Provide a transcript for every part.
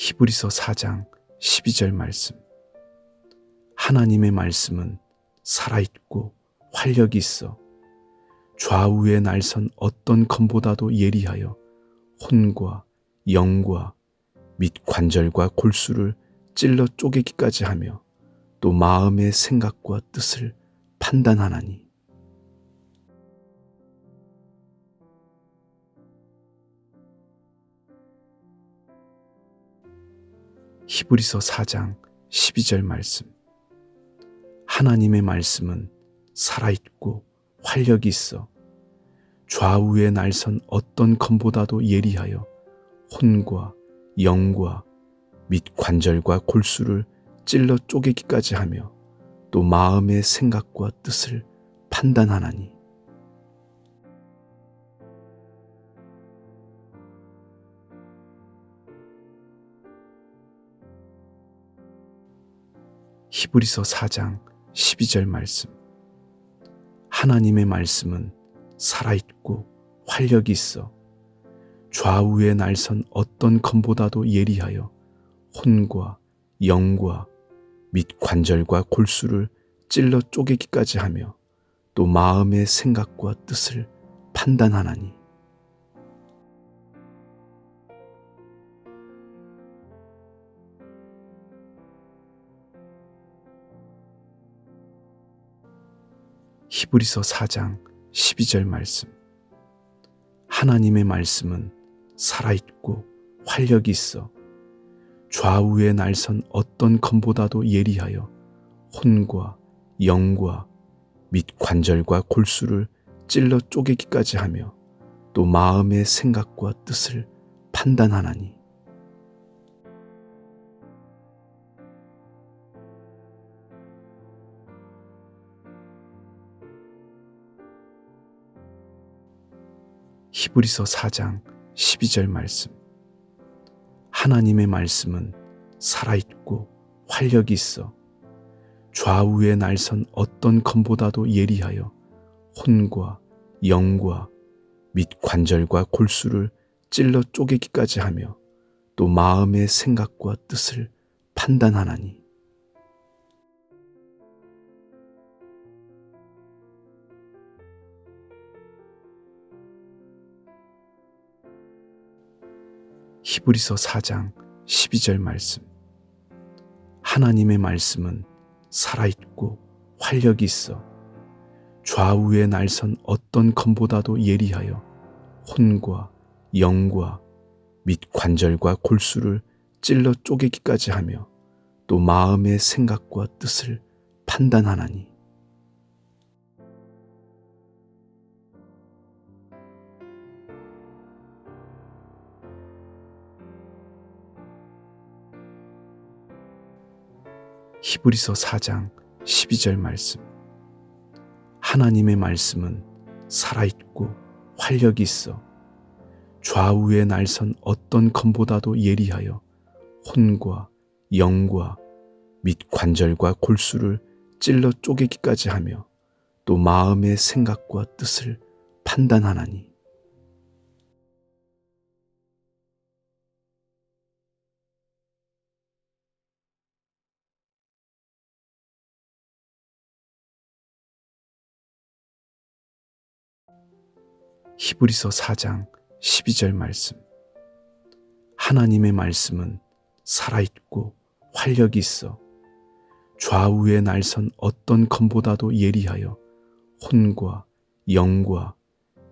히브리서 4장 12절 말씀. 하나님의 말씀은 살아있고 활력이 있어 좌우의 날선 어떤 검보다도 예리하여 혼과 영과 및 관절과 골수를 찔러 쪼개기까지 하며 또 마음의 생각과 뜻을 판단하나니. 히브리서 4장 12절 말씀. 하나님의 말씀은 살아있고 활력이 있어 좌우의 날선 어떤 검보다도 예리하여 혼과 영과 및 관절과 골수를 찔러 쪼개기까지 하며 또 마음의 생각과 뜻을 판단하나니. 히브리서 4장 12절 말씀. 하나님의 말씀은 살아있고 활력이 있어 좌우의 날선 어떤 검보다도 예리하여 혼과 영과 및 관절과 골수를 찔러 쪼개기까지 하며 또 마음의 생각과 뜻을 판단하나니. 히브리서 4장 12절 말씀. 하나님의 말씀은 살아있고 활력이 있어 좌우의 날선 어떤 검보다도 예리하여 혼과 영과 및 관절과 골수를 찔러 쪼개기까지 하며 또 마음의 생각과 뜻을 판단하나니. 히브리서 4장 12절 말씀. 하나님의 말씀은 살아있고 활력이 있어 좌우의 날선 어떤 검보다도 예리하여 혼과 영과 및 관절과 골수를 찔러 쪼개기까지 하며 또 마음의 생각과 뜻을 판단하나니. 히브리서 4장 12절 말씀. 하나님의 말씀은 살아있고 활력이 있어 좌우의 날선 어떤 검보다도 예리하여 혼과 영과 및 관절과 골수를 찔러 쪼개기까지 하며 또 마음의 생각과 뜻을 판단하나니. 히브리서 4장 12절 말씀. 하나님의 말씀은 살아있고 활력이 있어 좌우의 날선 어떤 검보다도 예리하여 혼과 영과 및 관절과 골수를 찔러 쪼개기까지 하며 또 마음의 생각과 뜻을 판단하나니. 히브리서 4장 12절 말씀. 하나님의 말씀은 살아있고 활력이 있어 좌우의 날선 어떤 검보다도 예리하여 혼과 영과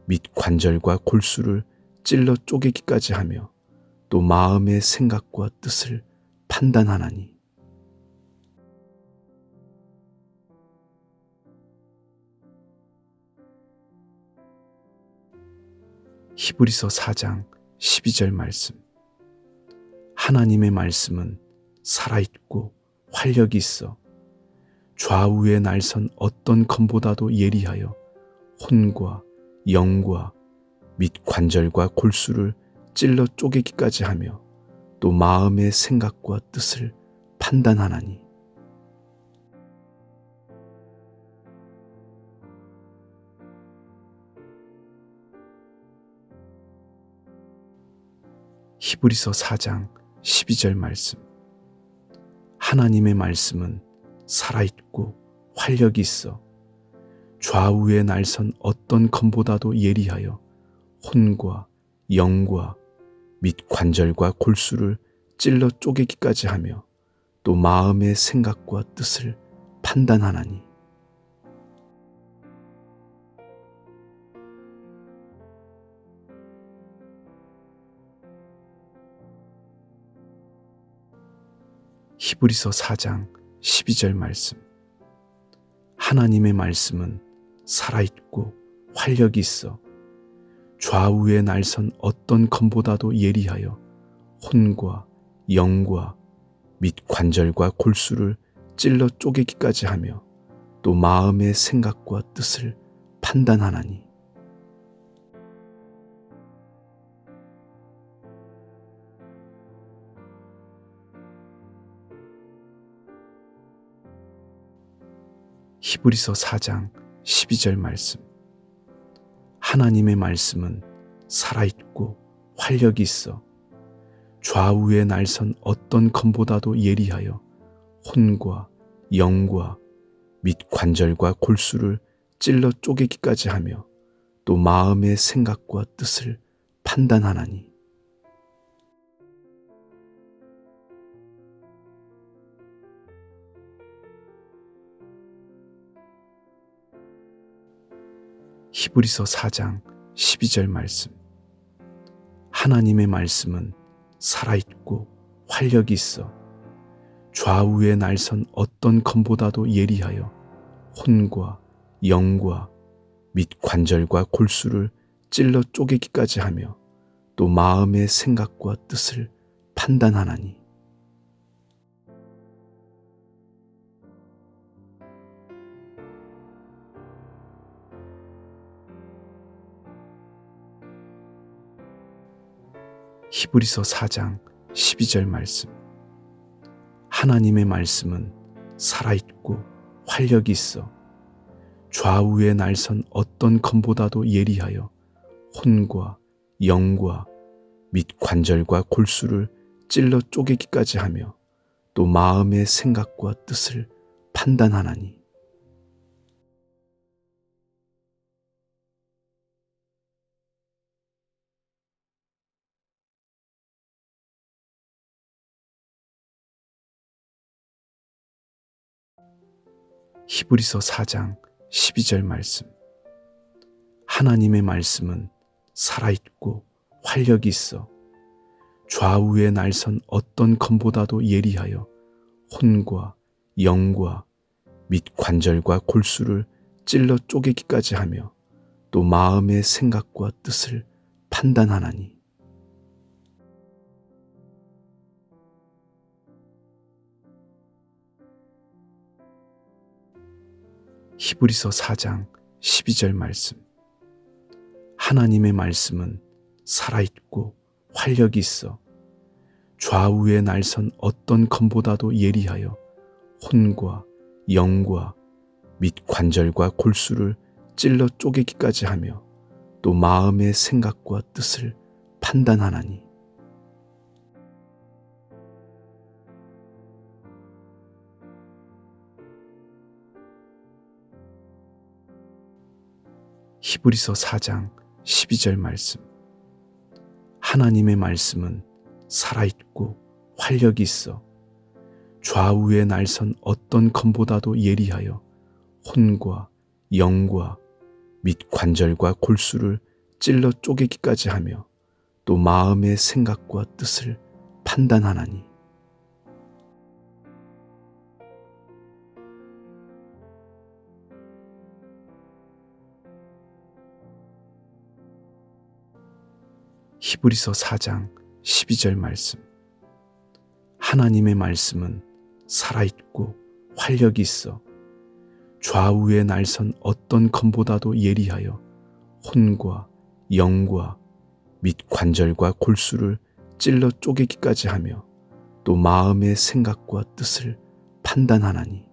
및 관절과 골수를 찔러 쪼개기까지 하며 또 마음의 생각과 뜻을 판단하나니. 히브리서 4장 12절 말씀. 하나님의 말씀은 살아있고 활력이 있어 좌우의 날선 어떤 검보다도 예리하여 혼과 영과 및 관절과 골수를 찔러 쪼개기까지 하며 또 마음의 생각과 뜻을 판단하나니. 히브리서 4장 12절 말씀. 하나님의 말씀은 살아있고 활력이 있어 좌우에 날선 어떤 검보다도 예리하여 혼과 영과 및 관절과 골수를 찔러 쪼개기까지 하며 또 마음의 생각과 뜻을 판단하나니. 히브리서 4장 12절 말씀. 하나님의 말씀은 살아있고 활력이 있어 좌우에 날선 어떤 검보다도 예리하여 혼과 영과 및 관절과 골수를 찔러 쪼개기까지 하며 또 마음의 생각과 뜻을 판단하나니. 히브리서 4장 12절 말씀. 하나님의 말씀은 살아있고 활력이 있어 좌우에 날선 어떤 검보다도 예리하여 혼과 영과 및 관절과 골수를 찔러 쪼개기까지 하며 또 마음의 생각과 뜻을 판단하나니. 히브리서 4장 12절 말씀. 하나님의 말씀은 살아있고 활력이 있어 좌우에 날선 어떤 검보다도 예리하여 혼과 영과 및 관절과 골수를 찔러 쪼개기까지 하며 또 마음의 생각과 뜻을 판단하나니. 히브리서 4장 12절 말씀. 하나님의 말씀은 살아있고 활력이 있어 좌우에 날선 어떤 검보다도 예리하여 혼과 영과 및 관절과 골수를 찔러 쪼개기까지 하며 또 마음의 생각과 뜻을 판단하나니. 히브리서 4장 12절 말씀. 하나님의 말씀은 살아있고 활력이 있어 좌우에 날선 어떤 검보다도 예리하여 혼과 영과 및 관절과 골수를 찔러 쪼개기까지 하며 또 마음의 생각과 뜻을 판단하나니. 히브리서 4장 12절 말씀. 하나님의 말씀은 살아있고 활력이 있어 좌우에 날선 어떤 검보다도 예리하여 혼과 영과 및 관절과 골수를 찔러 쪼개기까지 하며 또 마음의 생각과 뜻을 판단하나니. 히브리서 4장 12절 말씀. 하나님의 말씀은 살아있고 활력이 있어 좌우에 날선 어떤 검보다도 예리하여 혼과 영과 및 관절과 골수를 찔러 쪼개기까지 하며 또 마음의 생각과 뜻을 판단하나니. 히브리서 4장 12절 말씀. 하나님의 말씀은 살아있고 활력이 있어 좌우에 날선 어떤 검보다도 예리하여 혼과 영과 및 관절과 골수를 찔러 쪼개기까지 하며 또 마음의 생각과 뜻을 판단하나니.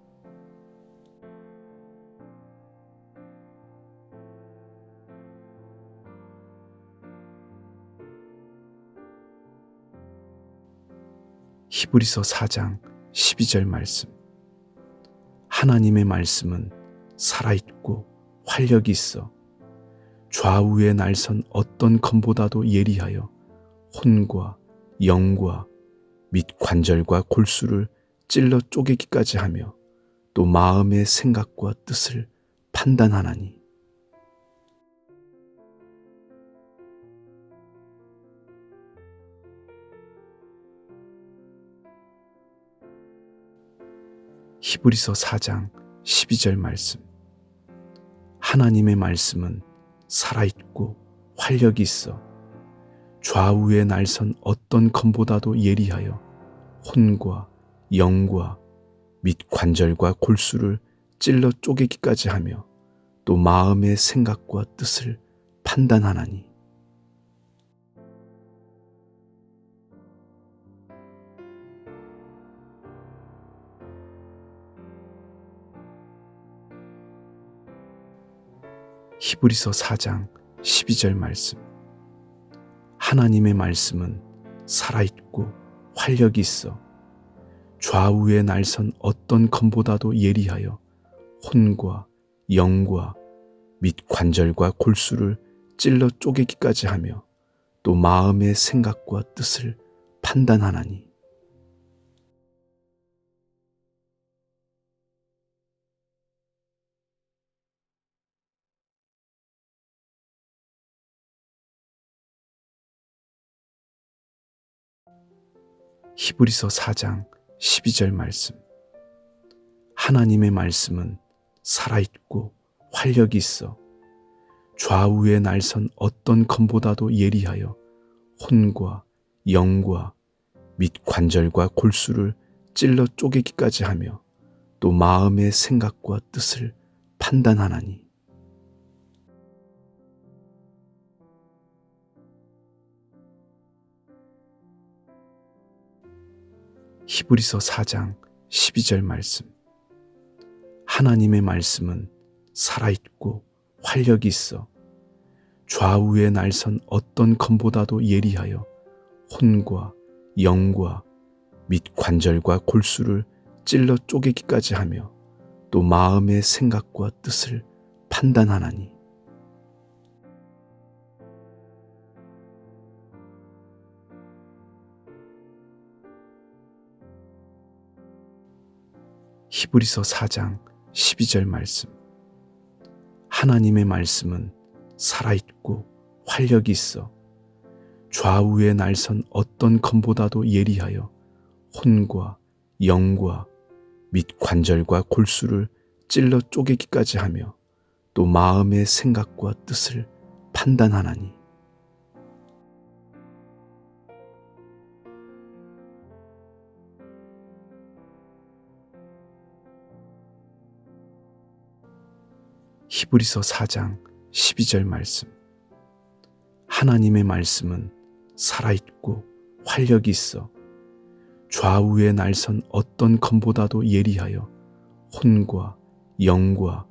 히브리서 4장 12절 말씀. 하나님의 말씀은 살아있고 활력이 있어 좌우에 날선 어떤 검보다도 예리하여 혼과 영과 및 관절과 골수를 찔러 쪼개기까지 하며 또 마음의 생각과 뜻을 판단하나니. 히브리서 4장 12절 말씀. 하나님의 말씀은 살아있고 활력이 있어 좌우에 날선 어떤 검보다도 예리하여 혼과 영과 및 관절과 골수를 찔러 쪼개기까지 하며 또 마음의 생각과 뜻을 판단하나니. 히브리서 4장 12절 말씀. 하나님의 말씀은 살아있고 활력이 있어 좌우에 날선 어떤 검보다도 예리하여 혼과 영과 및 관절과 골수를 찔러 쪼개기까지 하며 또 마음의 생각과 뜻을 판단하나니. 히브리서 4장 12절 말씀. 하나님의 말씀은 살아있고 활력이 있어 좌우에 날선 어떤 검보다도 예리하여 혼과 영과 및 관절과 골수를 찔러 쪼개기까지 하며 또 마음의 생각과 뜻을 판단하나니. 히브리서 4장 12절 말씀. 하나님의 말씀은 살아있고 활력이 있어 좌우에 날선 어떤 검보다도 예리하여 혼과 영과 및 관절과 골수를 찔러 쪼개기까지 하며 또 마음의 생각과 뜻을 판단하나니. 히브리서 4장 12절 말씀. 하나님의 말씀은 살아있고 활력이 있어 좌우에 날선 어떤 검보다도 예리하여 혼과 영과 및 관절과 골수를 찔러 쪼개기까지 하며 또 마음의 생각과 뜻을 판단하나니. 히브리서 4장 12절 말씀. 하나님의 말씀은 살아있고 활력이 있어 좌우에 날선 어떤 검보다도 예리하여 혼과 영과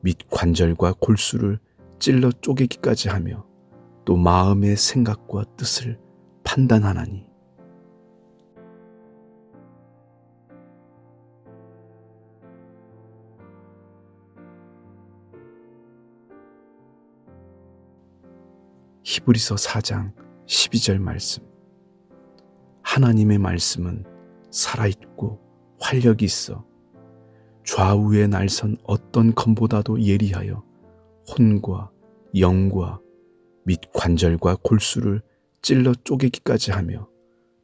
및 관절과 골수를 찔러 쪼개기까지 하며 또 마음의 생각과 뜻을 판단하나니. 히브리서 4장 12절 말씀. 하나님의 말씀은 살아있고 활력이 있어 좌우에 날선 어떤 검보다도 예리하여 혼과 영과 및 관절과 골수를 찔러 쪼개기까지 하며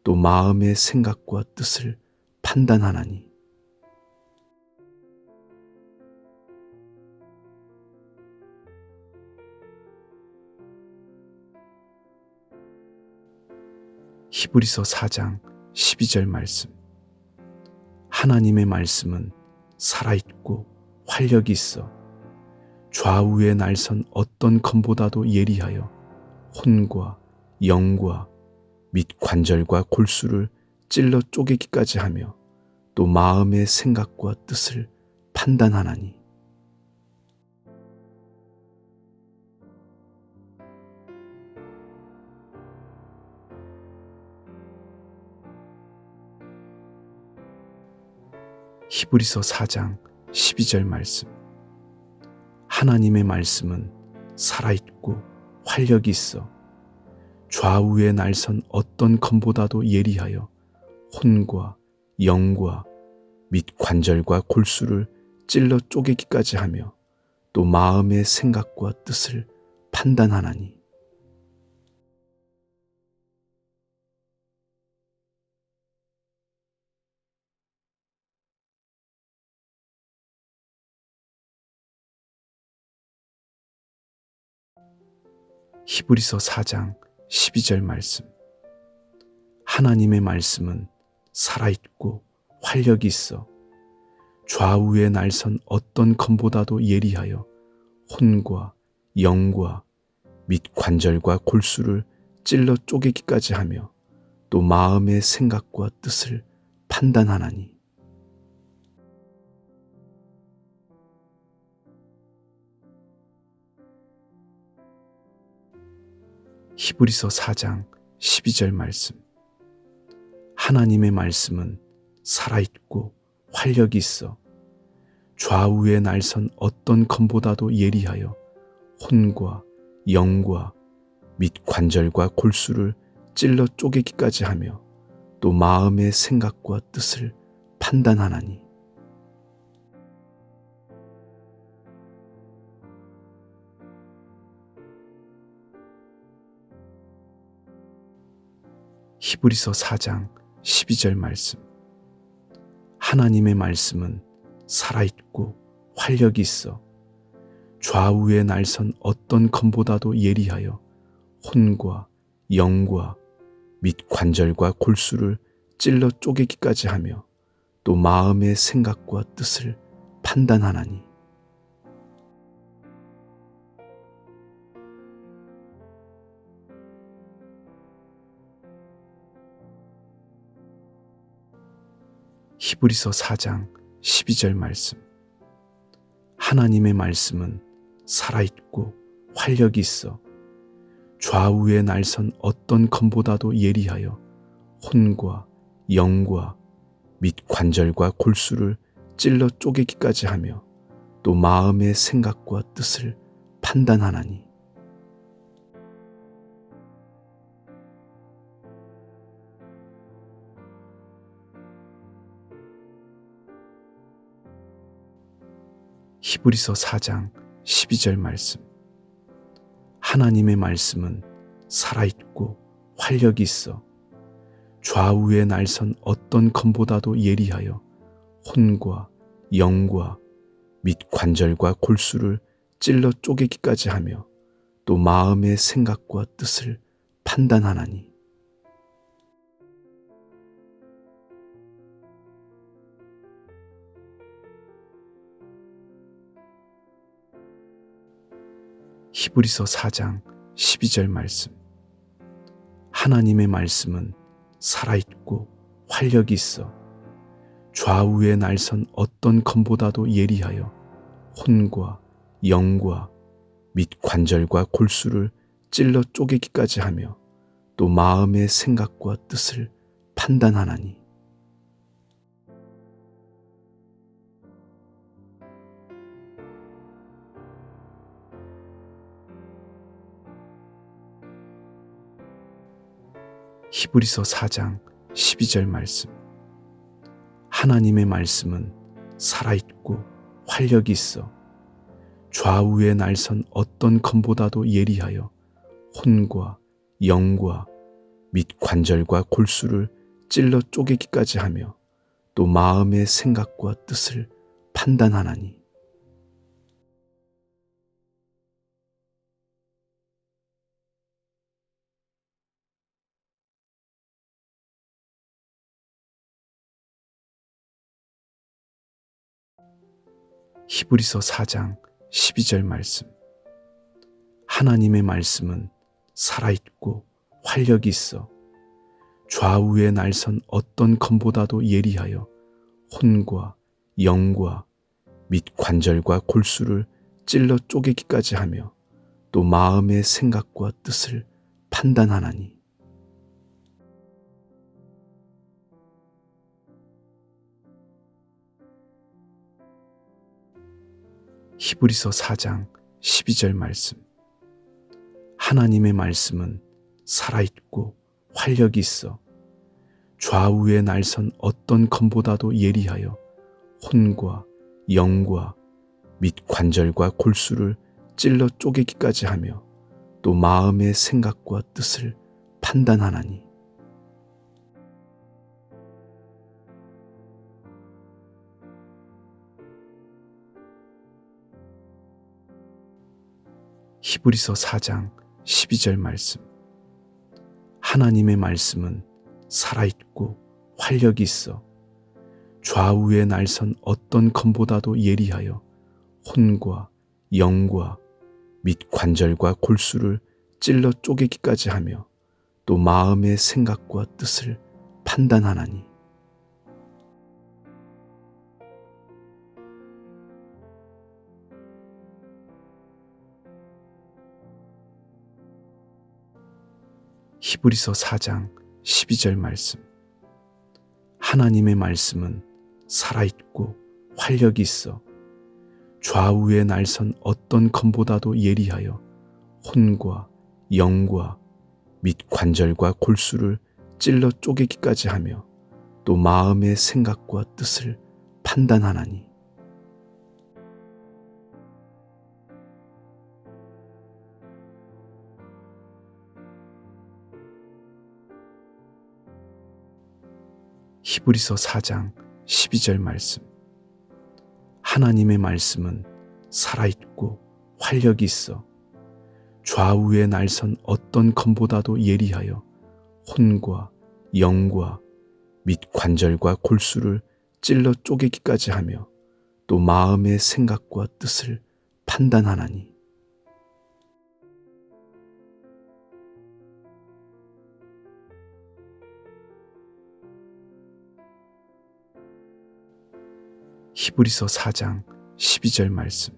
또 마음의 생각과 뜻을 판단하나니. 히브리서 4장 12절 말씀. 하나님의 말씀은 살아있고 활력이 있어 좌우에 날선 어떤 검보다도 예리하여 혼과 영과 및 관절과 골수를 찔러 쪼개기까지 하며 또 마음의 생각과 뜻을 판단하나니. 히브리서 4장 12절 말씀. 하나님의 말씀은 살아있고 활력이 있어 좌우의 날선 어떤 검보다도 예리하여 혼과 영과 및 관절과 골수를 찔러 쪼개기까지 하며 또 마음의 생각과 뜻을 판단하나니. 히브리서 4장 12절 말씀. 하나님의 말씀은 살아있고 활력이 있어 좌우의 날선 어떤 검보다도 예리하여 혼과 영과 및 관절과 골수를 찔러 쪼개기까지 하며 또 마음의 생각과 뜻을 판단하나니. 히브리서 4장 12절 말씀. 하나님의 말씀은 살아있고 활력이 있어 좌우의 날선 어떤 검보다도 예리하여 혼과 영과 및 관절과 골수를 찔러 쪼개기까지 하며 또 마음의 생각과 뜻을 판단하나니. 히브리서 4장 12절 말씀. 하나님의 말씀은 살아있고 활력이 있어 좌우의 날선 어떤 검보다도 예리하여 혼과 영과 및 관절과 골수를 찔러 쪼개기까지 하며 또 마음의 생각과 뜻을 판단하나니. 히브리서 4장 12절 말씀. 하나님의 말씀은 살아있고 활력이 있어 좌우의 날선 어떤 검보다도 예리하여 혼과 영과 및 관절과 골수를 찔러 쪼개기까지 하며 또 마음의 생각과 뜻을 판단하나니. 히브리서 4장 12절 말씀. 하나님의 말씀은 살아있고 활력이 있어 좌우의 날선 어떤 검보다도 예리하여 혼과 영과 및 관절과 골수를 찔러 쪼개기까지 하며 또 마음의 생각과 뜻을 판단하나니. 히브리서 4장 12절 말씀. 하나님의 말씀은 살아있고 활력이 있어 좌우의 날선 어떤 검보다도 예리하여 혼과 영과 및 관절과 골수를 찔러 쪼개기까지 하며 또 마음의 생각과 뜻을 판단하나니. 히브리서 4장 12절 말씀. 하나님의 말씀은 살아있고 활력이 있어 좌우의 날선 어떤 검보다도 예리하여 혼과 영과 및 관절과 골수를 찔러 쪼개기까지 하며 또 마음의 생각과 뜻을 판단하나니. 히브리서 4장 12절 말씀. 하나님의 말씀은 살아있고 활력이 있어 좌우의 날선 어떤 검보다도 예리하여 혼과 영과 및 관절과 골수를 찔러 쪼개기까지 하며 또 마음의 생각과 뜻을 판단하나니. 히브리서 4장 12절 말씀. 하나님의 말씀은 살아있고 활력이 있어 좌우의 날선 어떤 검보다도 예리하여 혼과 영과 및 관절과 골수를 찔러 쪼개기까지 하며 또 마음의 생각과 뜻을 판단하나니. 히브리서 4장 12절 말씀. 하나님의 말씀은 살아있고 활력이 있어 좌우의 날선 어떤 검보다도 예리하여 혼과 영과 및 관절과 골수를 찔러 쪼개기까지 하며 또 마음의 생각과 뜻을 판단하나니. 히브리서 4장 12절 말씀. 하나님의 말씀은 살아있고 활력이 있어 좌우의 날선 어떤 검보다도 예리하여 혼과 영과 및 관절과 골수를 찔러 쪼개기까지 하며 또 마음의 생각과 뜻을 판단하나니. 히브리서 4장 12절 말씀. 하나님의 말씀은 살아있고 활력이 있어 좌우의 날선 어떤 검보다도 예리하여 혼과 영과 및 관절과 골수를 찔러 쪼개기까지 하며 또 마음의 생각과 뜻을 판단하나니. 히브리서 4장 12절 말씀.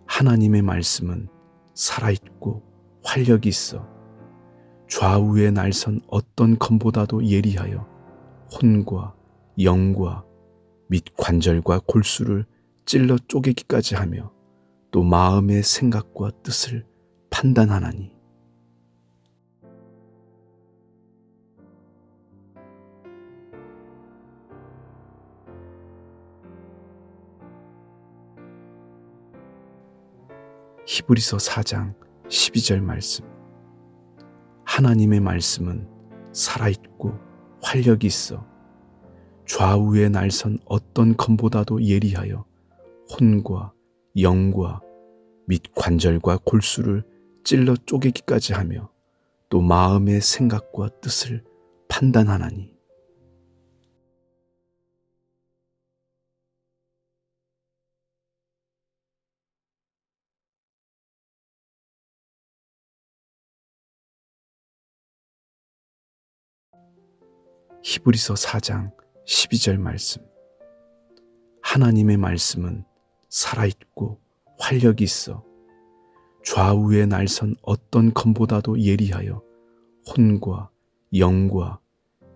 하나님의 말씀은 살아있고 활력이 있어 좌우의 날선 어떤 검보다도 예리하여 혼과 영과 및 관절과 골수를 찔러 쪼개기까지 하며 또 마음의 생각과 뜻을 판단하나니. 히브리서 4장 12절 말씀. 하나님의 말씀은 살아있고 활력이 있어 좌우의 날선 어떤 검보다도 예리하여 혼과 영과 및 관절과 골수를 찔러 쪼개기까지 하며 또 마음의 생각과 뜻을 판단하나니. 히브리서 4장 12절 말씀. 하나님의 말씀은 살아있고 활력이 있어 좌우의 날선 어떤 검보다도 예리하여 혼과 영과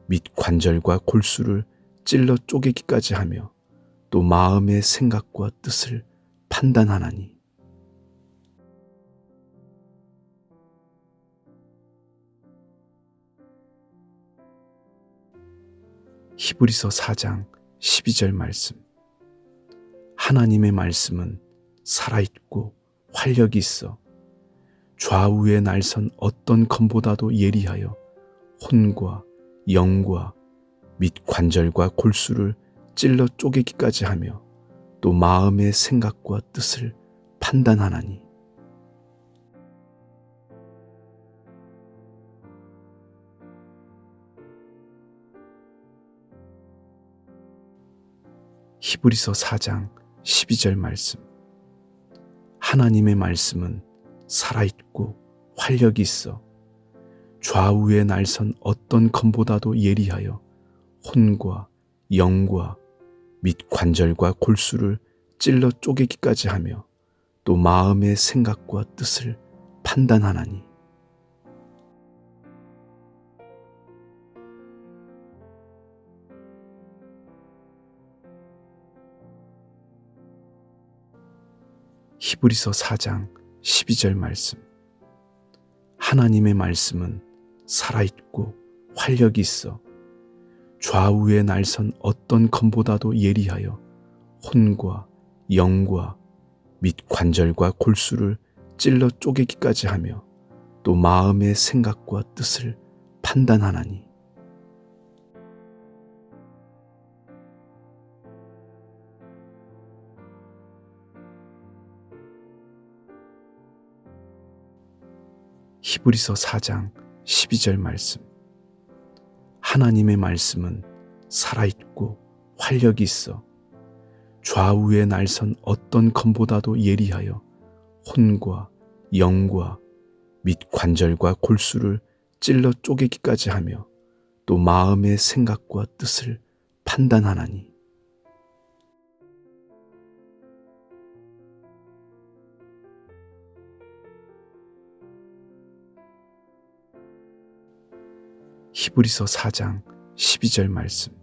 및 관절과 골수를 찔러 쪼개기까지 하며 또 마음의 생각과 뜻을 판단하나니. 히브리서 4장 12절 말씀. 하나님의 말씀은 살아있고 활력이 있어 좌우의 날선 어떤 검보다도 예리하여 혼과 영과 및 관절과 골수를 찔러 쪼개기까지 하며 또 마음의 생각과 뜻을 판단하나니. 히브리서 4장 12절 말씀. 하나님의 말씀은 살아있고 활력이 있어 좌우의 날선 어떤 검보다도 예리하여 혼과 영과 및 관절과 골수를 찔러 쪼개기까지 하며 또 마음의 생각과 뜻을 판단하나니. 히브리서 4장 12절 말씀. 하나님의 말씀은 살아있고 활력이 있어 좌우의 날선 어떤 검보다도 예리하여 혼과 영과 및 관절과 골수를 찔러 쪼개기까지 하며 또 마음의 생각과 뜻을 판단하나니. 히브리서 4장 12절 말씀. 하나님의 말씀은 살아있고 활력이 있어 좌우의 날선 어떤 검보다도 예리하여 혼과 영과 및 관절과 골수를 찔러 쪼개기까지 하며 또 마음의 생각과 뜻을 판단하나니. 히브리서 4장 12절 말씀.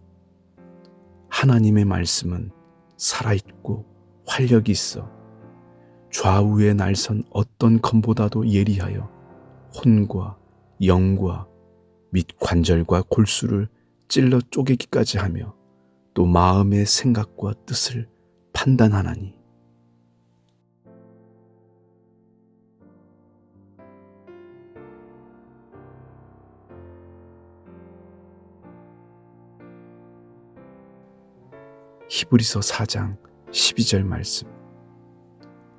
하나님의 말씀은 살아있고 활력이 있어 좌우의 날선 어떤 검보다도 예리하여 혼과 영과 및 관절과 골수를 찔러 쪼개기까지 하며 또 마음의 생각과 뜻을 판단하나니. 히브리서 4장 12절 말씀.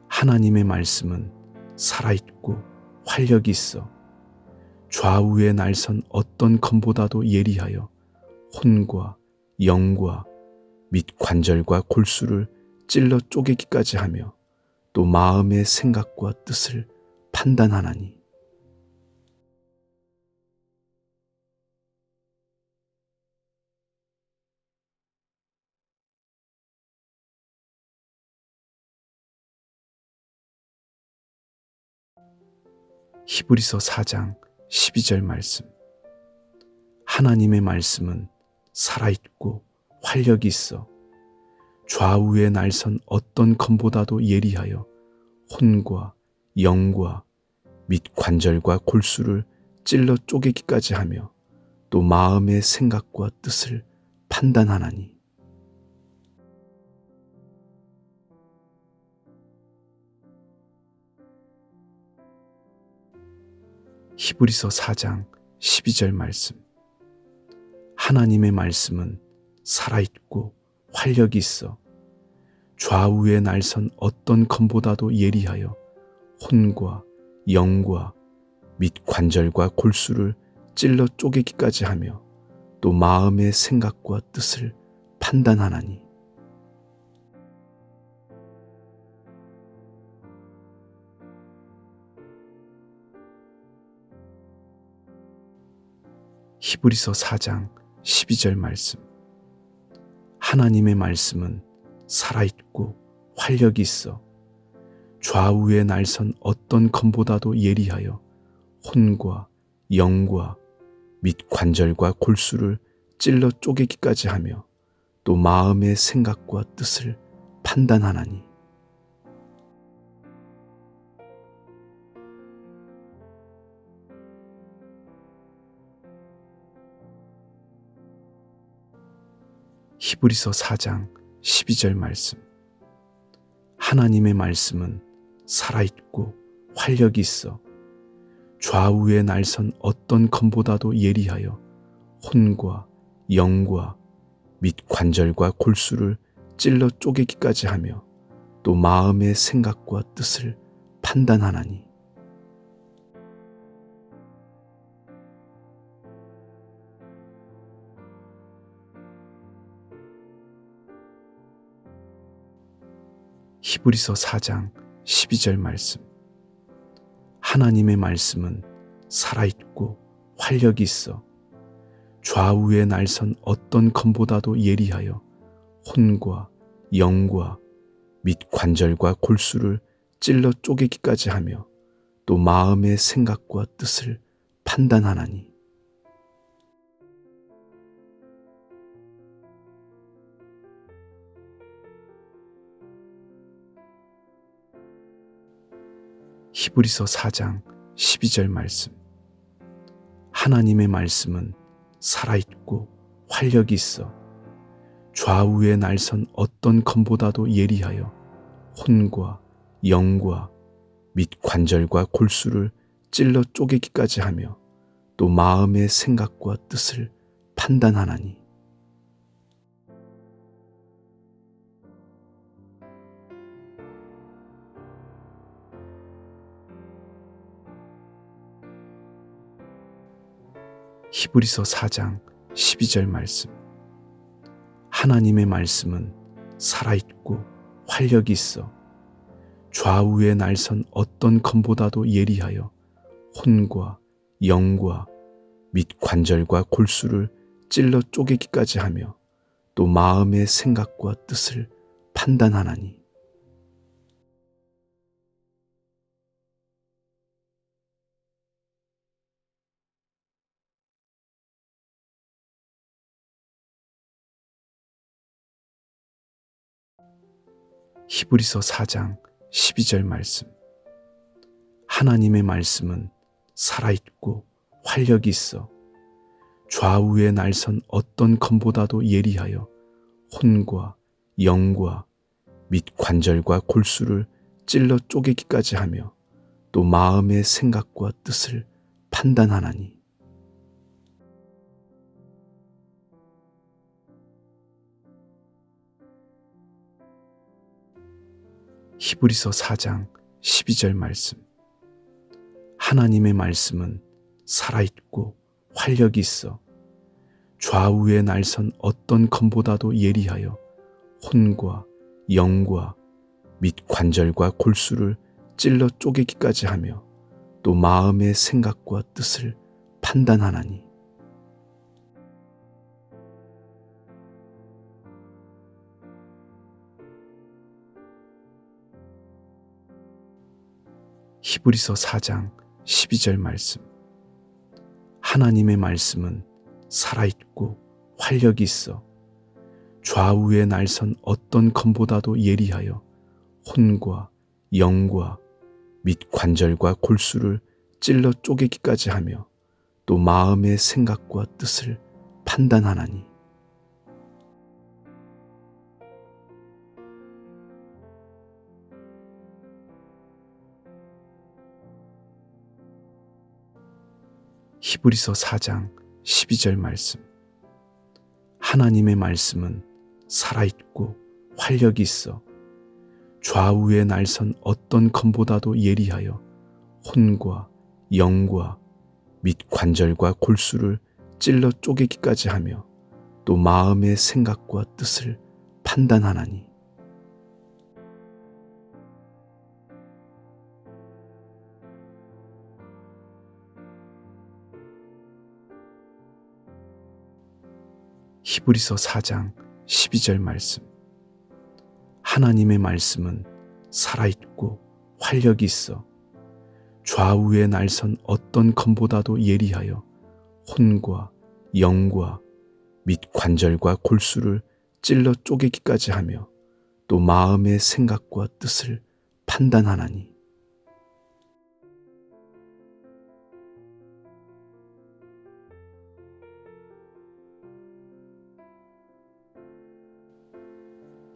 하나님의 말씀은 살아있고 활력이 있어 좌우의 날선 어떤 검보다도 예리하여 혼과 영과 및 관절과 골수를 찔러 쪼개기까지 하며 또 마음의 생각과 뜻을 판단하나니. 히브리서 4장 12절 말씀. 하나님의 말씀은 살아있고 활력이 있어 좌우의 날선 어떤 검보다도 예리하여 혼과 영과 및 관절과 골수를 찔러 쪼개기까지 하며 또 마음의 생각과 뜻을 판단하나니. 히브리서 4장 12절 말씀. 하나님의 말씀은 살아있고 활력이 있어 좌우의 날선 어떤 검보다도 예리하여 혼과 영과 및 관절과 골수를 찔러 쪼개기까지 하며 또 마음의 생각과 뜻을 판단하나니. 히브리서 4장 12절 말씀. 하나님의 말씀은 살아있고 활력이 있어 좌우의 날선 어떤 검보다도 예리하여 혼과 영과 및 관절과 골수를 찔러 쪼개기까지 하며 또 마음의 생각과 뜻을 판단하나니. 히브리서 4장 12절 말씀. 하나님의 말씀은 살아있고 활력이 있어 좌우의 날선 어떤 검보다도 예리하여 혼과 영과 및 관절과 골수를 찔러 쪼개기까지 하며 또 마음의 생각과 뜻을 판단하나니. 히브리서 4장 12절 말씀. 하나님의 말씀은 살아있고 활력이 있어 좌우의 날선 어떤 검보다도 예리하여 혼과 영과 및 관절과 골수를 찔러 쪼개기까지 하며 또 마음의 생각과 뜻을 판단하나니. 히브리서 4장 12절 말씀. 하나님의 말씀은 살아있고 활력이 있어 좌우의 날선 어떤 검보다도 예리하여 혼과 영과 및 관절과 골수를 찔러 쪼개기까지 하며 또 마음의 생각과 뜻을 판단하나니. 히브리서 4장 12절 말씀. 하나님의 말씀은 살아있고 활력이 있어 좌우의 날선 어떤 검보다도 예리하여 혼과 영과 및 관절과 골수를 찔러 쪼개기까지 하며 또 마음의 생각과 뜻을 판단하나니. 히브리서 4장 12절 말씀. 하나님의 말씀은 살아있고 활력이 있어 좌우의 날선 어떤 검보다도 예리하여 혼과 영과 및 관절과 골수를 찔러 쪼개기까지 하며 또 마음의 생각과 뜻을 판단하나니. 히브리서 4장 12절 말씀. 하나님의 말씀은 살아있고 활력이 있어 좌우의 날선 어떤 검보다도 예리하여 혼과 영과 및 관절과 골수를 찔러 쪼개기까지 하며 또 마음의 생각과 뜻을 판단하나니. 히브리서 4장 12절 말씀. 하나님의 말씀은 살아있고 활력이 있어 좌우의 날선 어떤 검보다도 예리하여 혼과 영과 및 관절과 골수를 찔러 쪼개기까지 하며 또 마음의 생각과 뜻을 판단하나니. 히브리서 4장 12절 말씀. 하나님의 말씀은 살아있고 활력이 있어 좌우의 날선 어떤 검보다도 예리하여 혼과 영과 및 관절과 골수를 찔러 쪼개기까지 하며 또 마음의 생각과 뜻을 판단하나니. 히브리서 4장 12절 말씀. 하나님의 말씀은 살아있고 활력이 있어 좌우의 날선 어떤 검보다도 예리하여 혼과 영과 및 관절과 골수를 찔러 쪼개기까지 하며 또 마음의 생각과 뜻을 판단하나니.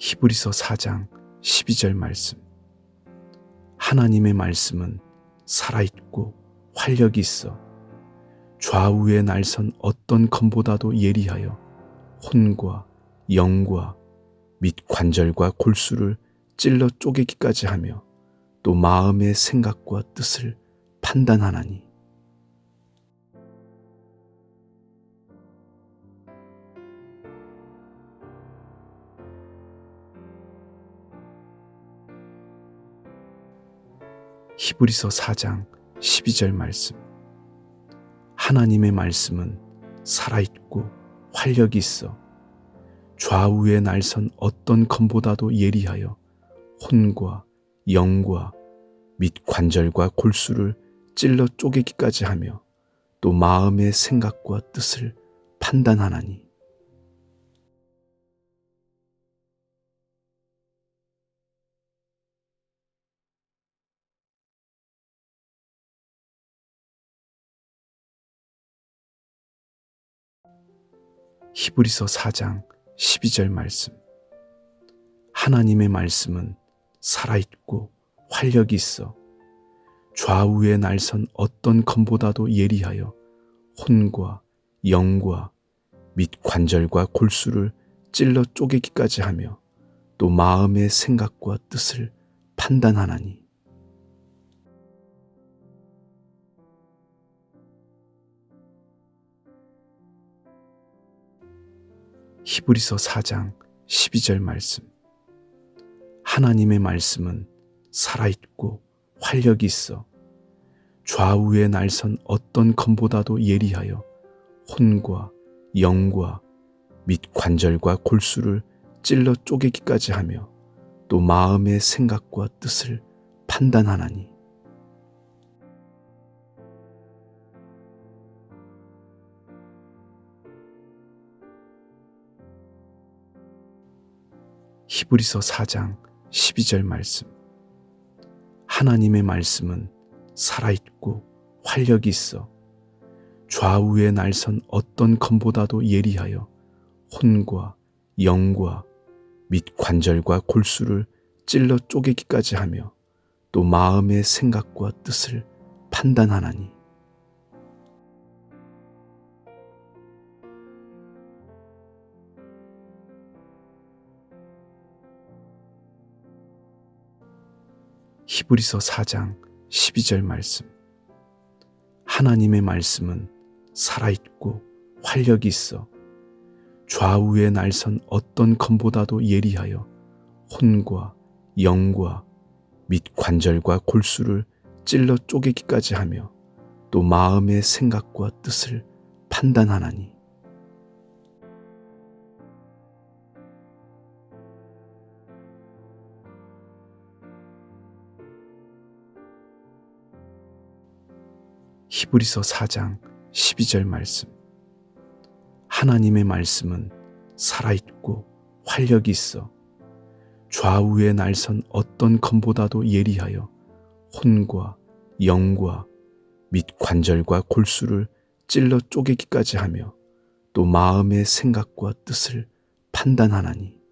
히브리서 4장 12절 말씀. 하나님의 말씀은 살아있고 활력이 있어 좌우의 날선 어떤 검보다도 예리하여 혼과 영과 및 관절과 골수를 찔러 쪼개기까지 하며 또 마음의 생각과 뜻을 판단하나니. 히브리서 4장 12절 말씀. 하나님의 말씀은 살아있고 활력이 있어 좌우의 날선 어떤 검보다도 예리하여 혼과 영과 및 관절과 골수를 찔러 쪼개기까지 하며 또 마음의 생각과 뜻을 판단하나니. 히브리서 4장 12절 말씀. 하나님의 말씀은 살아있고 활력이 있어 좌우에 날선 어떤 검보다도 예리하여 혼과 영과 및 관절과 골수를 찔러 쪼개기까지 하며 또 마음의 생각과 뜻을 판단하나니. 히브리서 4장 12절 말씀. 하나님의 말씀은 살아있고 활력이 있어 좌우에 날선 어떤 검보다도 예리하여 혼과 영과 및 관절과 골수를 찔러 쪼개기까지 하며 또 마음의 생각과 뜻을 판단하나니. 히브리서 4장 12절 말씀. 하나님의 말씀은 살아있고 활력이 있어 좌우에 날선 어떤 검보다도 예리하여 혼과 영과 및 관절과 골수를 찔러 쪼개기까지 하며 또 마음의 생각과 뜻을 판단하나니. 히브리서 4장 12절 말씀. 하나님의 말씀은 살아있고 활력이 있어 좌우에 날선 어떤 검보다도 예리하여 혼과 영과 및 관절과 골수를 찔러 쪼개기까지 하며 또 마음의 생각과 뜻을 판단하나니. 히브리서 4장 12절 말씀. 하나님의 말씀은 살아있고 활력이 있어 좌우에 날선 어떤 검보다도 예리하여 혼과 영과 및 관절과 골수를 찔러 쪼개기까지 하며 또 마음의 생각과 뜻을 판단하나니.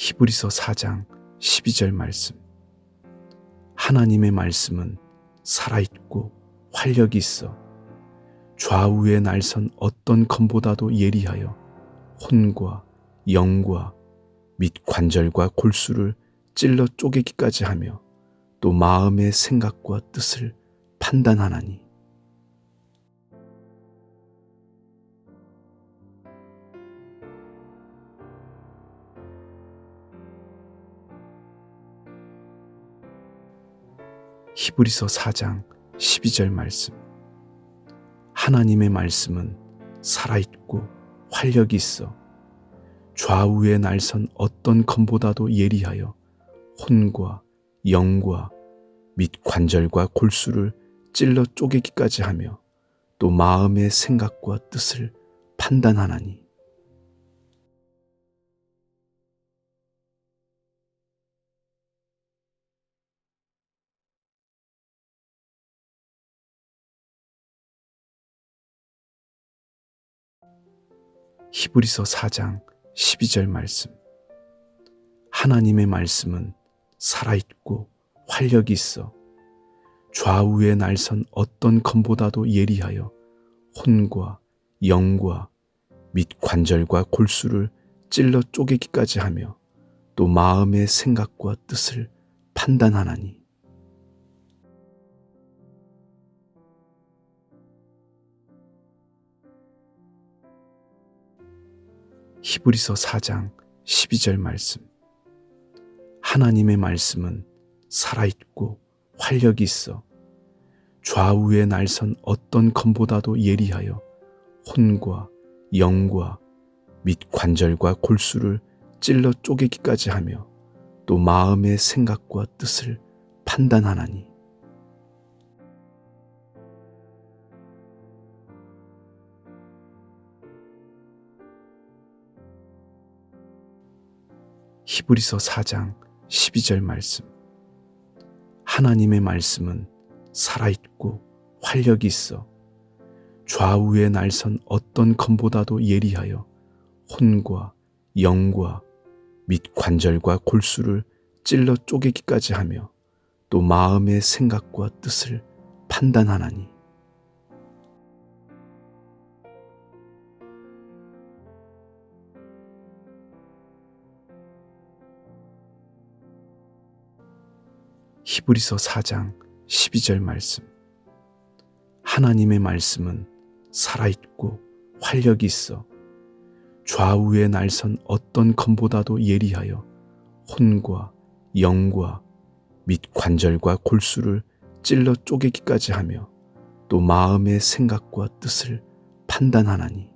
히브리서 4장 12절 말씀. 하나님의 말씀은 살아있고 활력이 있어 좌우에 날선 어떤 검보다도 예리하여 혼과 영과 및 관절과 골수를 찔러 쪼개기까지 하며 또 마음의 생각과 뜻을 판단하나니. 히브리서 4장 12절 말씀. 하나님의 말씀은 살아있고 활력이 있어 좌우에 날선 어떤 검보다도 예리하여 혼과 영과 및 관절과 골수를 찔러 쪼개기까지 하며 또 마음의 생각과 뜻을 판단하나니. 히브리서 4장 12절 말씀. 하나님의 말씀은 살아있고 활력이 있어 좌우에 날선 어떤 검보다도 예리하여 혼과 영과 및 관절과 골수를 찔러 쪼개기까지 하며 또 마음의 생각과 뜻을 판단하나니. 히브리서 4장 12절 말씀. 하나님의 말씀은 살아있고 활력이 있어 좌우에 날선 어떤 검보다도 예리하여 혼과 영과 및 관절과 골수를 찔러 쪼개기까지 하며 또 마음의 생각과 뜻을 판단하나니. 히브리서 4장 12절 말씀. 하나님의 말씀은 살아있고 활력이 있어 좌우의 날선 어떤 검보다도 예리하여 혼과 영과 및 관절과 골수를 찔러 쪼개기까지 하며 또 마음의 생각과 뜻을 판단하나니. 히브리서 4장 12절 말씀. 하나님의 말씀은 살아있고 활력이 있어 좌우의 날선 어떤 검보다도 예리하여 혼과 영과 및 관절과 골수를 찔러 쪼개기까지 하며 또 마음의 생각과 뜻을 판단하나니.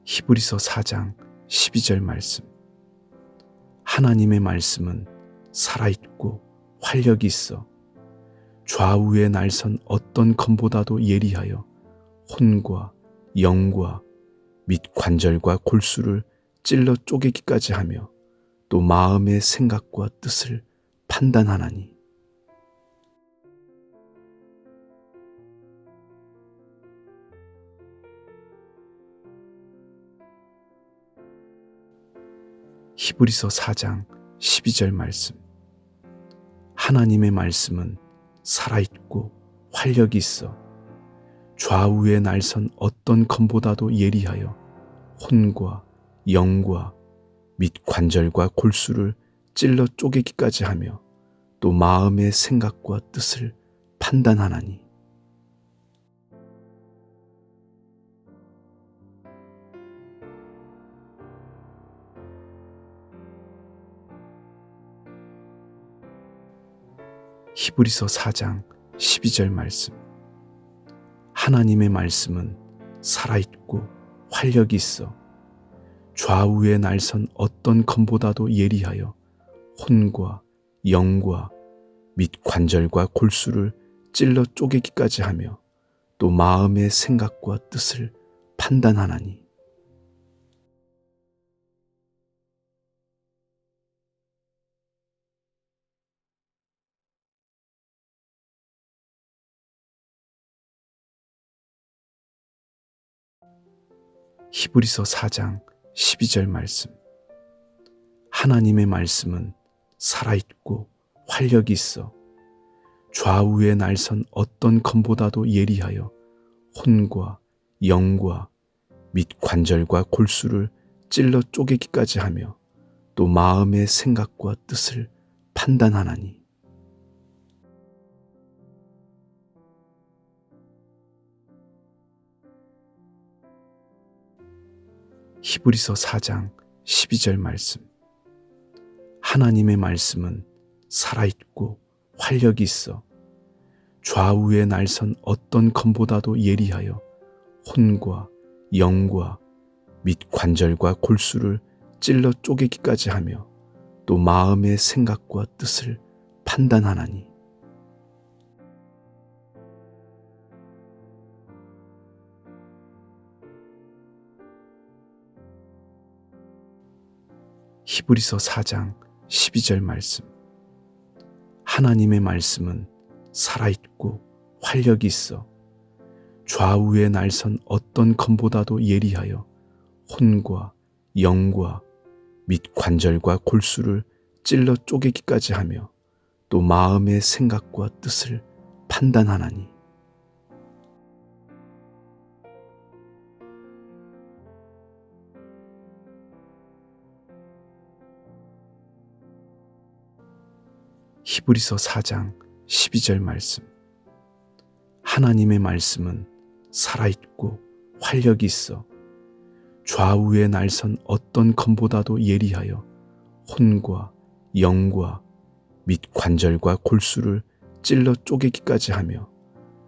히브리서 4장 12절 말씀. 하나님의 말씀은 살아있고 활력이 있어 좌우의 날선 어떤 검보다도 예리하여 혼과 영과 및 관절과 골수를 찔러 쪼개기까지 하며 또 마음의 생각과 뜻을 판단하나니. 히브리서 4장 12절 말씀. 하나님의 말씀은 살아있고 활력이 있어 좌우의 날선 어떤 검보다도 예리하여 혼과 영과 및 관절과 골수를 찔러 쪼개기까지 하며 또 마음의 생각과 뜻을 판단하나니. 히브리서 4장 12절 말씀. 하나님의 말씀은 살아있고 활력이 있어 좌우의 날선 어떤 검보다도 예리하여 혼과 영과 및 관절과 골수를 찔러 쪼개기까지 하며 또 마음의 생각과 뜻을 판단하나니. 히브리서 4장 12절 말씀. 하나님의 말씀은 살아있고 활력이 있어 좌우의 날선 어떤 검보다도 예리하여 혼과 영과 및 관절과 골수를 찔러 쪼개기까지 하며 또 마음의 생각과 뜻을 판단하나니. 히브리서 4장 12절 말씀. 하나님의 말씀은 살아있고 활력이 있어 좌우의 날선 어떤 검보다도 예리하여 혼과 영과 및 관절과 골수를 찔러 쪼개기까지 하며 또 마음의 생각과 뜻을 판단하나니. 히브리서 4장 12절 말씀. 하나님의 말씀은 살아있고 활력이 있어 좌우의 날선 어떤 검보다도 예리하여 혼과 영과 및 관절과 골수를 찔러 쪼개기까지 하며 또 마음의 생각과 뜻을 판단하나니. 히브리서 4장 12절 말씀. 하나님의 말씀은 살아있고 활력이 있어 좌우의 날선 어떤 검보다도 예리하여 혼과 영과 및 관절과 골수를 찔러 쪼개기까지 하며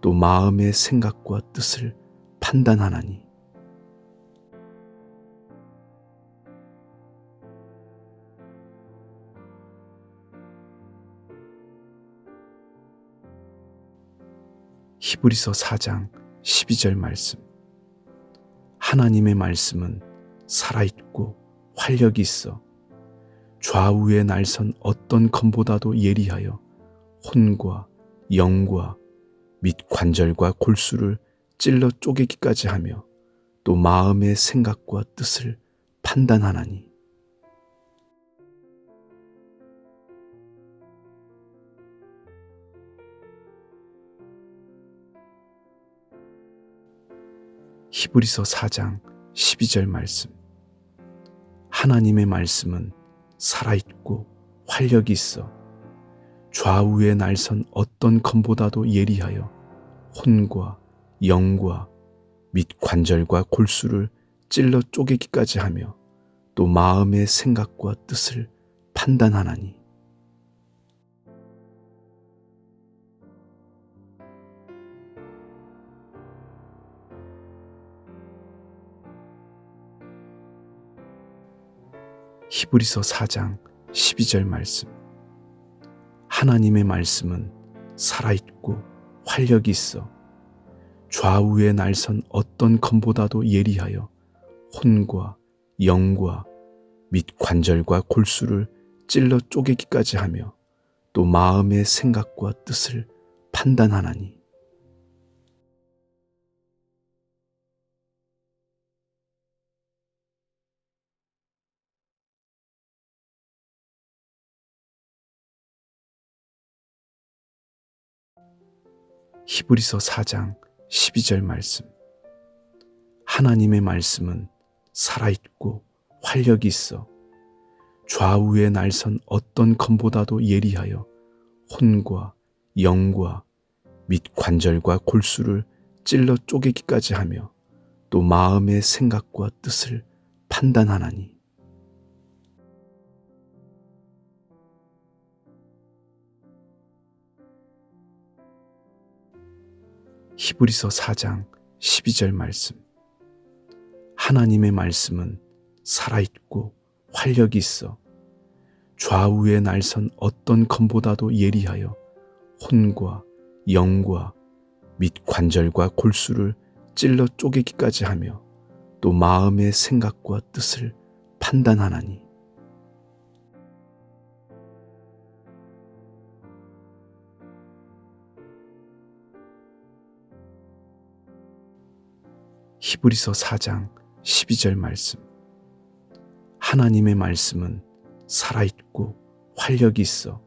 또 마음의 생각과 뜻을 판단하나니. 히브리서 4장 12절 말씀. 하나님의 말씀은 살아있고 활력이 있어 좌우에 날선 어떤 검보다도 예리하여 혼과 영과 및 관절과 골수를 찔러 쪼개기까지 하며 또 마음의 생각과 뜻을 판단하나니. 히브리서 4장 12절 말씀. 하나님의 말씀은 살아있고 활력이 있어 좌우에 날선 어떤 검보다도 예리하여 혼과 영과 및 관절과 골수를 찔러 쪼개기까지 하며 또 마음의 생각과 뜻을 판단하나니. 히브리서 4장 12절 말씀. 하나님의 말씀은 살아있고 활력이 있어 좌우에 날선 어떤 검보다도 예리하여 혼과 영과 및 관절과 골수를 찔러 쪼개기까지 하며 또 마음의 생각과 뜻을 판단하나니. 히브리서 4장 12절 말씀. 하나님의 말씀은 살아있고 활력이 있어 좌우에 날선 어떤 검보다도 예리하여 혼과 영과 및 관절과 골수를 찔러 쪼개기까지 하며 또 마음의 생각과 뜻을 판단하나니. 히브리서 4장 12절 말씀. 하나님의 말씀은 살아있고 활력이 있어 좌우에 날선 어떤 검보다도 예리하여 혼과 영과 및 관절과 골수를 찔러 쪼개기까지 하며 또 마음의 생각과 뜻을 판단하나니. 히브리서 4장 12절 말씀. 하나님의 말씀은 살아있고 활력이 있어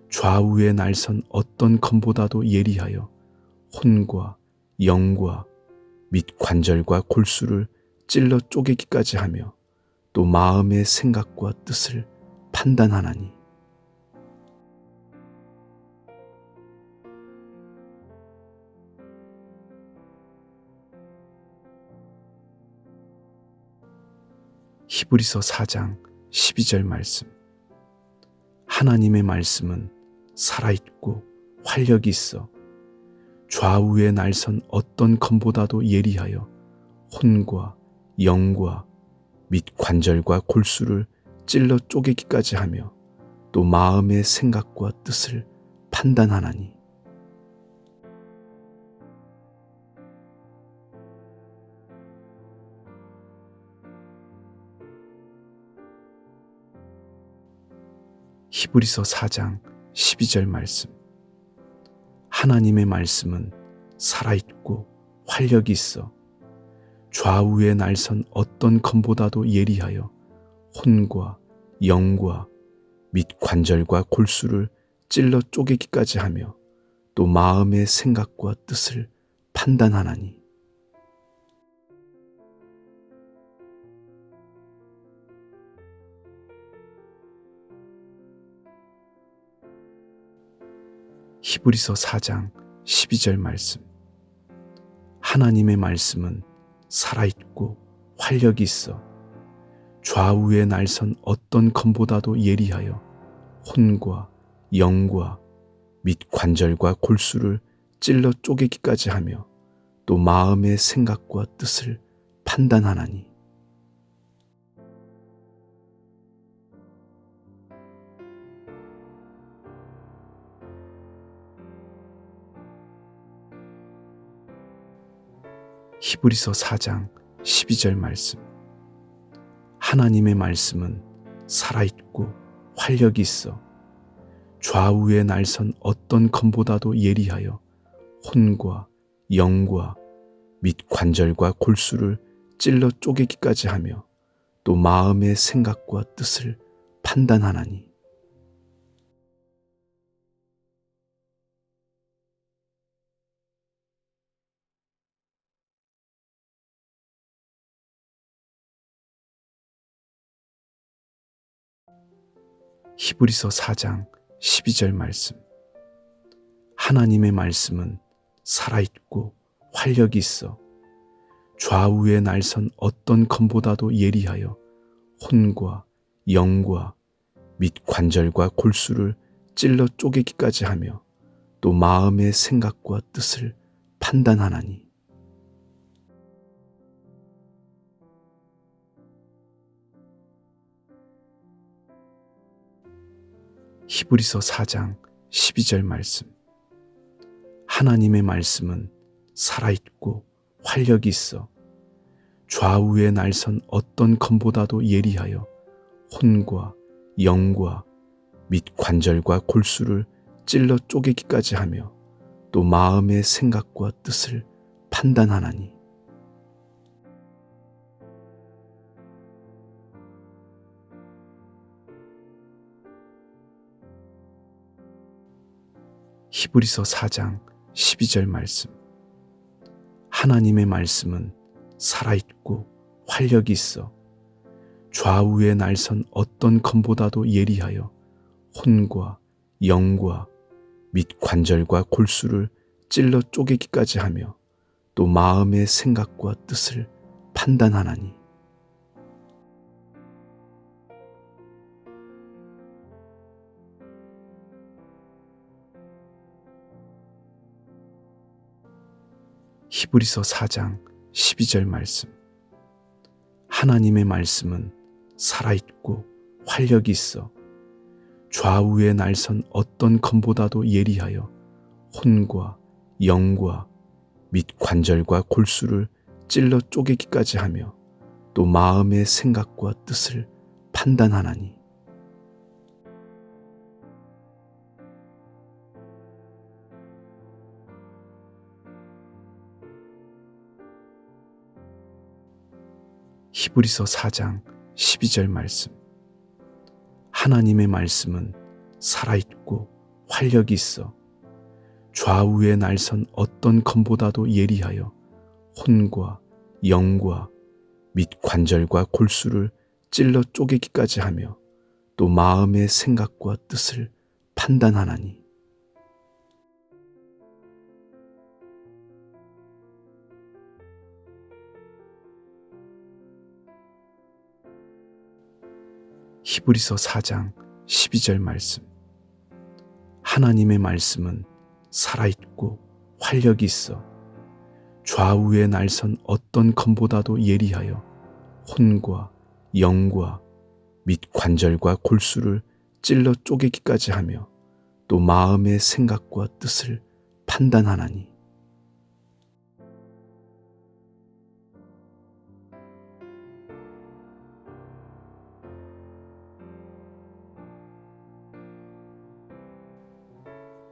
좌우에 날선 어떤 검보다도 예리하여 혼과 영과 및 관절과 골수를 찔러 쪼개기까지 하며 또 마음의 생각과 뜻을 판단하나니. 히브리서 4장 12절 말씀. 하나님의 말씀은 살아있고 활력이 있어 좌우에 날선 어떤 검보다도 예리하여 혼과 영과 및 관절과 골수를 찔러 쪼개기까지 하며 또 마음의 생각과 뜻을 판단하나니. 히브리서 4장 12절 말씀. 하나님의 말씀은 살아있고 활력이 있어 좌우에 날선 어떤 검보다도 예리하여 혼과 영과 및 관절과 골수를 찔러 쪼개기까지 하며 또 마음의 생각과 뜻을 판단하나니. 히브리서 4장 12절 말씀. 하나님의 말씀은 살아있고 활력이 있어 좌우에 날선 어떤 검보다도 예리하여 혼과 영과 및 관절과 골수를 찔러 쪼개기까지 하며 또 마음의 생각과 뜻을 판단하나니. 히브리서 4장 12절 말씀. 하나님의 말씀은 살아있고 활력이 있어 좌우에 날선 어떤 검보다도 예리하여 혼과 영과 및 관절과 골수를 찔러 쪼개기까지 하며 또 마음의 생각과 뜻을 판단하나니. 히브리서 4장 12절 말씀. 하나님의 말씀은 살아있고 활력이 있어 좌우에 날선 어떤 검보다도 예리하여 혼과 영과 및 관절과 골수를 찔러 쪼개기까지 하며 또 마음의 생각과 뜻을 판단하나니. 히브리서 4장 12절 말씀. 하나님의 말씀은 살아있고 활력이 있어 좌우에 날선 어떤 검보다도 예리하여 혼과 영과 및 관절과 골수를 찔러 쪼개기까지 하며 또 마음의 생각과 뜻을 판단하나니. 히브리서 4장 12절 말씀. 하나님의 말씀은 살아있고 활력이 있어 좌우에 날선 어떤 검보다도 예리하여 혼과 영과 및 관절과 골수를 찔러 쪼개기까지 하며 또 마음의 생각과 뜻을 판단하나니. 히브리서 4장 12절 말씀. 하나님의 말씀은 살아있고 활력이 있어 좌우에 날선 어떤 검보다도 예리하여 혼과 영과 및 관절과 골수를 찔러 쪼개기까지 하며 또 마음의 생각과 뜻을 판단하나니. 히브리서 4장 12절 말씀. 하나님의 말씀은 살아있고 활력이 있어 좌우에 날선 어떤 검보다도 예리하여 혼과 영과 및 관절과 골수를 찔러 쪼개기까지 하며 또 마음의 생각과 뜻을 판단하나니. 히브리서 4장 12절 말씀. 하나님의 말씀은 살아있고 활력이 있어 좌우에 날선 어떤 검보다도 예리하여 혼과 영과 및 관절과 골수를 찔러 쪼개기까지 하며 또 마음의 생각과 뜻을 판단하나니.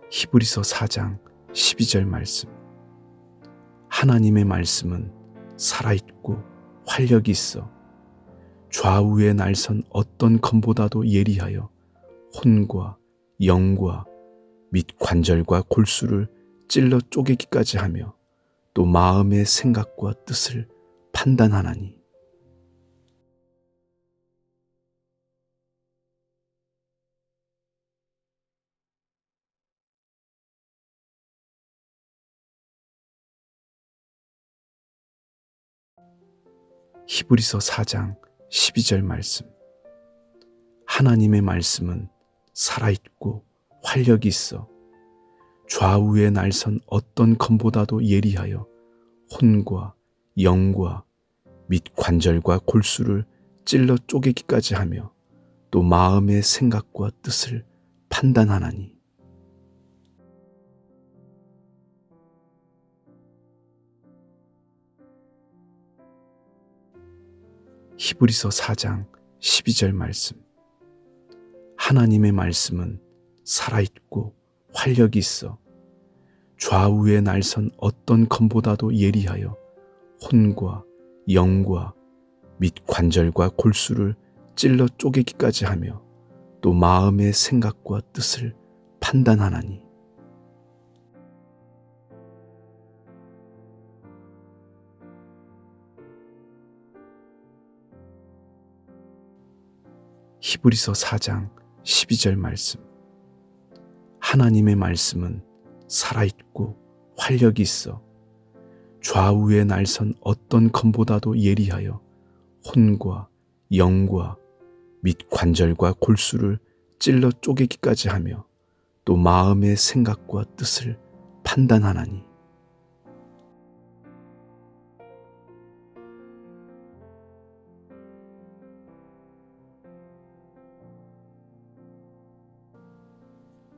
히브리서 4장 12절 말씀. 하나님의 말씀은 살아있고 활력이 있어 좌우에 날선 어떤 검보다도 예리하여 혼과 영과 및 관절과 골수를 찔러 쪼개기까지 하며 또 마음의 생각과 뜻을 판단하나니. 히브리서 4장 12절 말씀. 하나님의 말씀은 살아있고 활력이 있어 좌우에 날선 어떤 검보다도 예리하여 혼과 영과 및 관절과 골수를 찔러 쪼개기까지 하며 또 마음의 생각과 뜻을 판단하나니. 히브리서 4장 12절 말씀. 하나님의 말씀은 살아있고 활력이 있어 좌우의 날선 어떤 검보다도 예리하여 혼과 영과 및 관절과 골수를 찔러 쪼개기까지 하며 또 마음의 생각과 뜻을 판단하나니. 히브리서 4장 12절 말씀. 하나님의 말씀은 살아있고 활력이 있어 좌우의 날선 어떤 검보다도 예리하여 혼과 영과 및 관절과 골수를 찔러 쪼개기까지 하며 또 마음의 생각과 뜻을 판단하나니.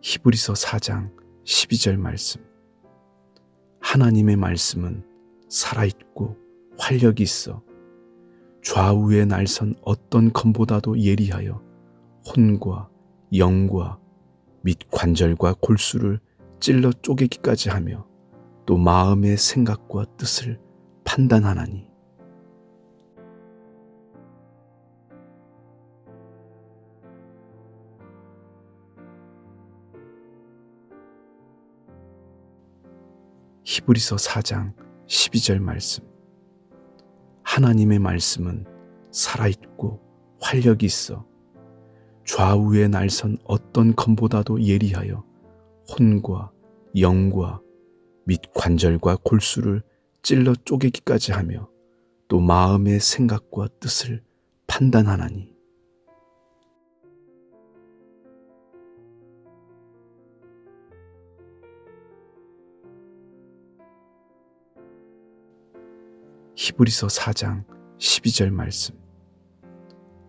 히브리서 4장 12절 말씀. 하나님의 말씀은 살아있고 활력이 있어 좌우의 날선 어떤 검보다도 예리하여 혼과 영과 및 관절과 골수를 찔러 쪼개기까지 하며 또 마음의 생각과 뜻을 판단하나니. 히브리서 4장 12절 말씀. 하나님의 말씀은 살아있고 활력이 있어 좌우의 날선 어떤 검보다도 예리하여 혼과 영과 및 관절과 골수를 찔러 쪼개기까지 하며 또 마음의 생각과 뜻을 판단하나니. 히브리서 4장 12절 말씀.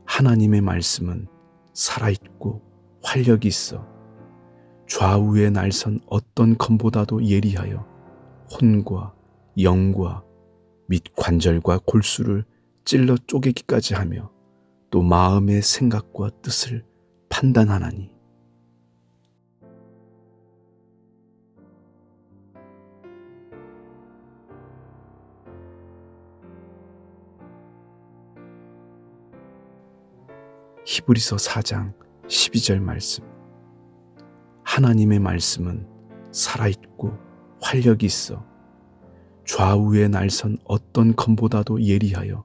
하나님의 말씀은 살아있고 활력이 있어 좌우의 날선 어떤 검보다도 예리하여 혼과 영과 및 관절과 골수를 찔러 쪼개기까지 하며 또 마음의 생각과 뜻을 판단하나니. 히브리서 4장 12절 말씀. 하나님의 말씀은 살아있고 활력이 있어 좌우의 날선 어떤 검보다도 예리하여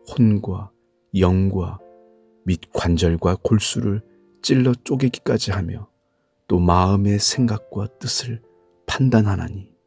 혼과 영과 및 관절과 골수를 찔러 쪼개기까지 하며 또 마음의 생각과 뜻을 판단하나니.